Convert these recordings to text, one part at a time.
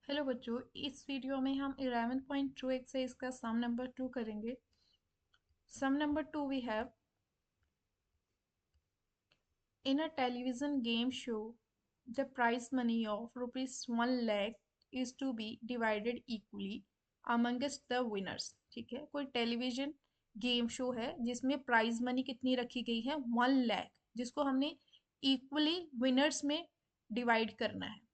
Hello बच्चों, इस video में हम 11.2 एक्सरसाइज का सम नंबर 2 करेंगे। Sum number 2 we have in a television game show the prize money of rupees 1 lakh is to be divided equally amongst the winners. ठीक है, कोई टेलीविजन गेम शो है जिसमें प्राइज मनी कितनी रखी गई है 1 lakh, जिसको हमने इक्वली विनर्स में डिवाइड करना है।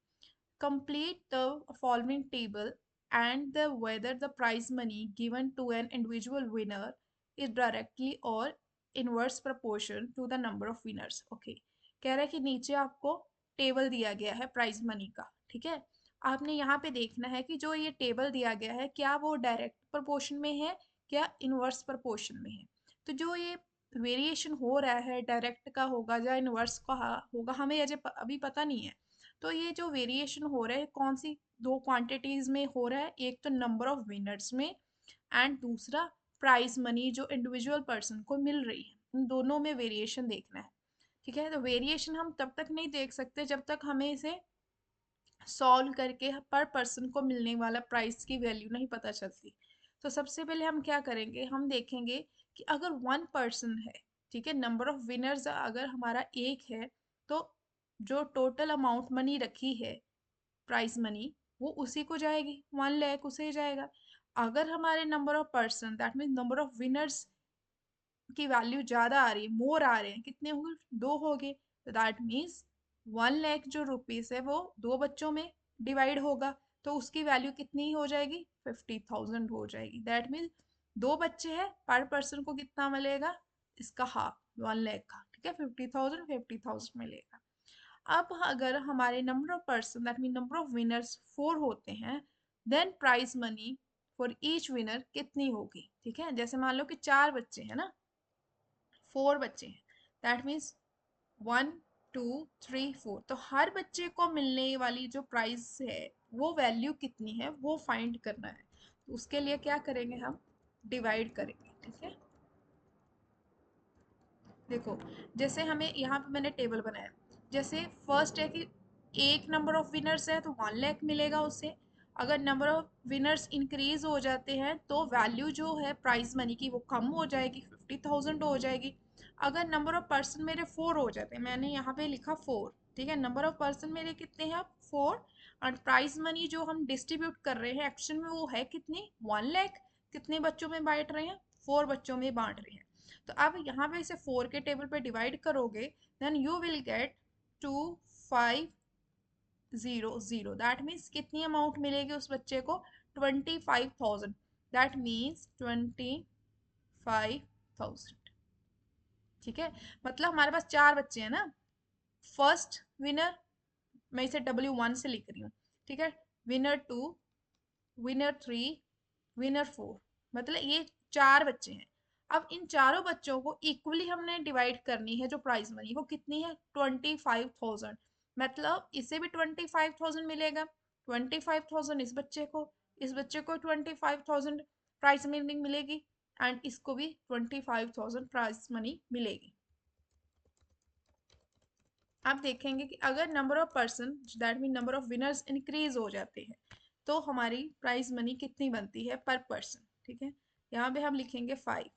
Complete the following table and the whether the prize money given to an individual winner is directly or inverse proportion to the number of winners. Okay, कह रहा है कि नीचे आपको टेबल दिया गया है प्राइज मनी का। ठीक है, आपने यहाँ पे देखना है कि जो ये टेबल दिया गया है क्या वो डायरेक्ट प्रोपोर्शन में है क्या इनवर्स प्रोपोर्शन में है। तो जो ये वेरिएशन हो रहा है डायरेक्ट का होगा या इनवर्स का होगा हमें अभी पता नहीं है। तो ये जो वेरिएशन हो रहा है कौन सी दो क्वांटिटीज में हो रहा है, एक तो नंबर ऑफ विनर्स में एंड दूसरा प्राइज मनी जो इंडिविजुअल पर्सन को मिल रही है, इन दोनों में वेरिएशन देखना है। ठीक है, तो वेरिएशन हम तब तक नहीं देख सकते जब तक हमें इसे सॉल्व करके पर पर्सन को मिलने वाला प्राइस की वैल्यू नहीं पता चलती। तो सबसे पहले हम क्या करेंगे, हम देखेंगे कि अगर 1 पर्सन है, ठीक है, नंबर ऑफ विनर्स अगर हमारा एक है, तो जो टोटल अमाउंट मनी रखी है प्राइस मनी वो उसी को जाएगी, 1 लाख उसे ही जाएगा। अगर हमारे number of person that mean number of winners की वैल्यू ज़्यादा आ रही है, मोर आ रहे हैं, कितने होंगे, 2 हो गए, तो दैट मीन्स 1 लाख जो रुपीज़ है वो 2 बच्चों में डिवाइड होगा, तो उसकी वैल्यू कितनी हो जाएगी, 50,000 हो जाएगी। दैट मीन्स 2 बच्चे हैं, पर पर्सन को कितना मिलेगा, इसका हाफ 1 लाख का। ठीक है, 50,000 मिलेगा। अब अगर हमारे number of person that mean number of winners 4 होते हैं, then prize money for each winner कितनी होगी। ठीक है, जैसे मान लो कि 4 बच्चे हैं ना, 4 बच्चे हैं, दैट मीन्स 1 2 3 4, तो हर बच्चे को मिलने वाली जो प्राइस है वो वैल्यू कितनी है वो फाइंड करना है। तो उसके लिए क्या करेंगे, हम डिवाइड करेंगे। ठीक है, देखो जैसे हमें यहाँ पे मैंने टेबल बनाया, जैसे फर्स्ट है कि एक नंबर ऑफ विनर्स है तो 1 लाख मिलेगा उससे। अगर नंबर ऑफ विनर्स इंक्रीज हो जाते हैं तो वैल्यू जो है प्राइज मनी की वो कम हो जाएगी, 50,000 हो जाएगी। अगर नंबर ऑफ पर्सन मेरे 4 हो जाते हैं, मैंने यहाँ पे लिखा 4, ठीक है, नंबर ऑफ पर्सन मेरे कितने हैं, 4, और प्राइज मनी जो हम डिस्ट्रीब्यूट कर रहे हैं एक्शन में वो है कितनी, 1 लाख। कितने बच्चों में बांट रहे हैं, 4 बच्चों में बांट रहे हैं। तो अब यहाँ पे इसे 4 के टेबल पे डिवाइड करोगे, then you will get 2500। That means कितनी अमाउंट मिलेगी उस बच्चे को, 25,000। That means 25,000। ठीक है, मतलब हमारे पास 4 बच्चे हैं ना। फर्स्ट विनर, मैं इसे W1 से लिख रही हूँ। ठीक है, विनर 2, विनर 3, विनर 4, मतलब ये 4 बच्चे हैं। अब इन चारों बच्चों को इक्वली हमने डिवाइड करनी है, जो प्राइज मनी वो कितनी है, 25,000। मतलब इसे भी 25,000 मिलेगा, 25,000 इस बच्चे को 25,000 प्राइज मनी मिलेगी, एंड इसको भी 25,000 प्राइज मनी मिलेगी। आप देखेंगे कि अगर number of person that mean number of winners increase हो जाते हैं तो हमारी प्राइज मनी कितनी बनती है पर पर्सन। ठीक है, यहाँ पे हम लिखेंगे 5।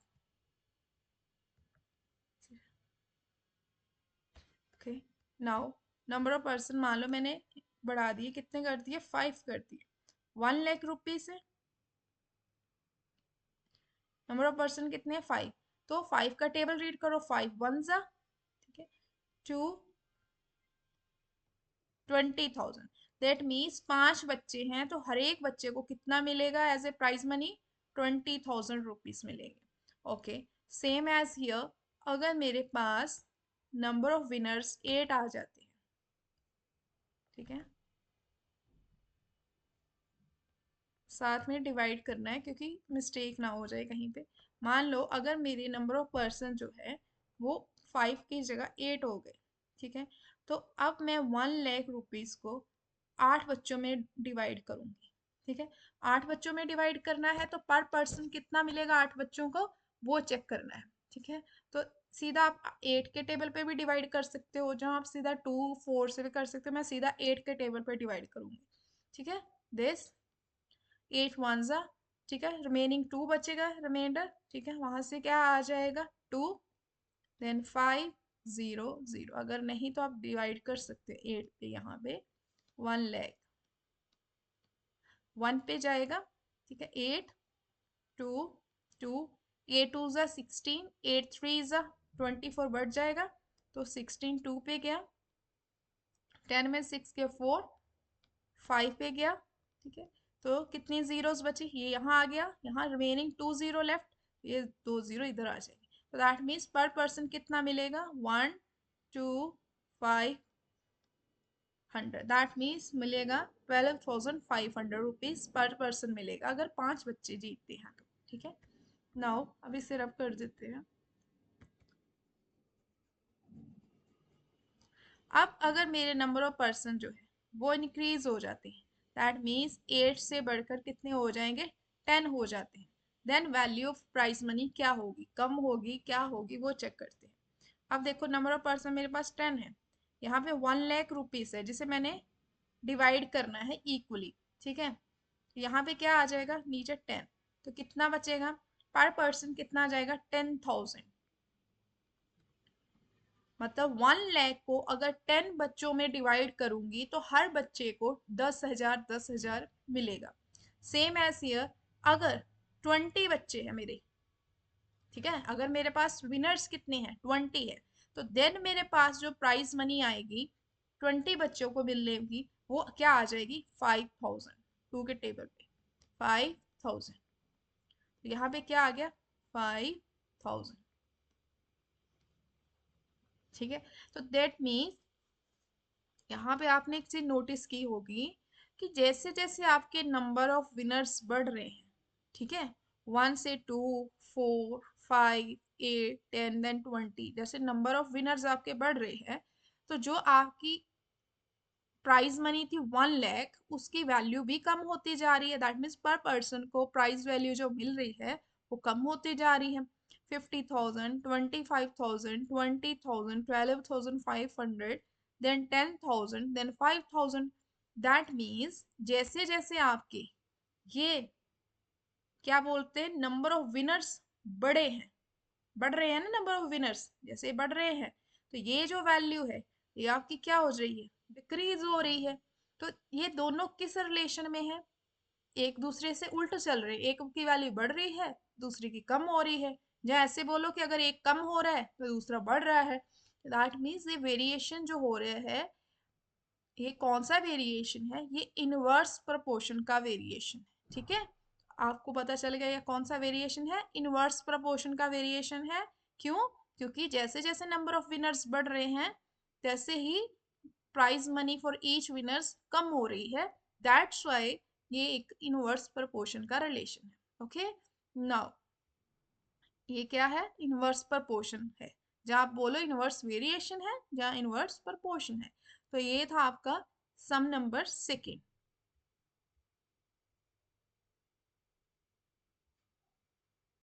Okay, now number of person मान लो मैंने बढ़ा दिए, कितने कर दिए, 5 कर दिए, 1 लाख रुपीज है। नंबर ऑफ पर्सन कितने हैं, 5, तो 5 का टेबल रीड करो, 5 1 जा, ठीक है, 2 20,000। दैट मीन्स 5 बच्चे हैं तो हर एक बच्चे को कितना मिलेगा as a prize money, 20,000 rupees मिलेंगे। ओके, सेम एज हियर, अगर मेरे पास नंबर ऑफ विनर्स 8 आ जाते हैं, ठीक है, साथ में डिवाइड करना है क्योंकि मिस्टेक ना हो जाए कहीं पे। मान लो अगर मेरे नंबर ऑफ पर्सन जो है वो 5 की जगह 8 हो गए, ठीक है, तो अब मैं 1 लाख रुपीज को 8 बच्चों में डिवाइड करूंगी। ठीक है, 8 बच्चों में डिवाइड करना है तो पर पर्सन कितना मिलेगा 8 बच्चों को, वो चेक करना है। ठीक है, तो सीधा आप 8 के टेबल पे भी डिवाइड कर सकते हो, जहां आप सीधा 2 4 से भी कर सकते हो, मैं सीधा 8 के टेबल पे डिवाइड करूंगी। ठीक है, दिस 8 वन ज़ा, ठीक है, रिमेनिंग 2 बचेगा रिमाइंडर, ठीक है, वहां से क्या आ जाएगा 2, देन 5 0 0। अगर नहीं तो आप डिवाइड कर सकते हैं 8 पे, यहाँ पे 1 लाख 1 पे जाएगा, ठीक है, 8 2 2, 8 टू ज़ा 16, 8 थ्री ज़ा 24 बढ़ जाएगा, तो 16 2 पे गया, 10 में 6 के 4, 5 पे गया, ठीक है। तो कितनी जीरोस बची, ये यहाँ आ गया, यहाँ रिमेनिंग 2 जीरो लेफ्ट, ये 2 जीरो इधर आ जाएंगे। तो दैट मीन्स पर पर्सन कितना मिलेगा, 1 2 500, दैट मीन्स मिलेगा 12,500 रुपीज पर पर्सन मिलेगा, अगर 5 बच्चे जीतते हैं तो, ठीक है। नाउ अभी सिर्फ कर देते हैं। अब अगर मेरे नंबर ऑफ पर्सन जो है वो इंक्रीज हो जाते हैं, दैट मीन्स 8 से बढ़कर कितने हो जाएंगे, 10 हो जाते हैं, then value of prize money क्या होगी, कम होगी क्या होगी, वो चेक करते हैं। अब देखो नंबर ऑफ पर्सन मेरे पास 10 है, यहाँ पे 1 लाख रुपीज है जिसे मैंने डिवाइड करना है इक्वली, ठीक है। यहाँ पे क्या आ जाएगा नीचे 10, तो कितना बचेगा, पर पर्सन कितना आ जाएगा 10,000। मतलब 1 लाख को अगर 10 बच्चों में डिवाइड करूंगी तो हर बच्चे को 10,000 10,000 मिलेगा। सेम एज हियर, अगर 20 बच्चे हैं मेरे, ठीक है, अगर मेरे पास विनर्स कितने हैं 20 है, तो देन मेरे पास जो प्राइज मनी आएगी 20 बच्चों को मिलेगी, वो क्या आ जाएगी 5,000, 2 के टेबल पे 5,000, तो यहाँ पे क्या आ गया 5,000, ठीक है। तो दैट मीन्स यहाँ पे आपने एक चीज नोटिस की होगी कि जैसे जैसे आपके नंबर ऑफ विनर्स बढ़ रहे हैं, ठीक है, 1 से 2 4 5 8 10 देन 20, जैसे नंबर ऑफ विनर्स आपके बढ़ रहे हैं, तो जो आपकी प्राइज मनी थी 1 लाख, उसकी वैल्यू भी कम होती जा रही है, दैट मीन्स पर पर्सन को प्राइज वैल्यू जो मिल रही है वो कम होती जा रही है। 50,000 25,000 20,000 12,500, देन 10,000, देन 5,000, दैट मीन्स जैसे जैसे आपके ये क्या बोलते हैं नंबर ऑफ विनर्स बड़े हैं, बढ़ रहे हैं ना नंबर ऑफ विनर्स, जैसे बढ़ रहे हैं, तो ये जो वैल्यू है ये आपकी क्या हो रही है, डिक्रीज हो रही है। तो ये दोनों किस रिलेशन में है, एक दूसरे से उल्ट चल रहे, एक की वैल्यू बढ़ रही है दूसरी की कम हो रही है। या ऐसे बोलो कि अगर एक कम हो रहा है तो दूसरा बढ़ रहा है, दैट मीन्स ये वेरिएशन जो हो रहा है, ये कौन सा वेरिएशन है, ये इनवर्स प्रोपोर्शन का वेरिएशन है, ठीक है। आपको पता चल गया ये कौन सा वेरिएशन है, इनवर्स प्रोपोर्शन का वेरिएशन है। क्यों, क्योंकि जैसे जैसे नंबर ऑफ विनर्स बढ़ रहे हैं तैसे ही prize money for each winners कम हो रही है, दैट्स वाई ये एक इनवर्स प्रोपोर्शन का रिलेशन है। ओके, नाउ ये क्या है, इनवर्स प्रोपोर्शन है, जहाँ आप बोलो इनवर्स वेरिएशन है, जहाँ इनवर्स प्रोपोर्शन है। तो ये था आपका सम नंबर सेकेंड।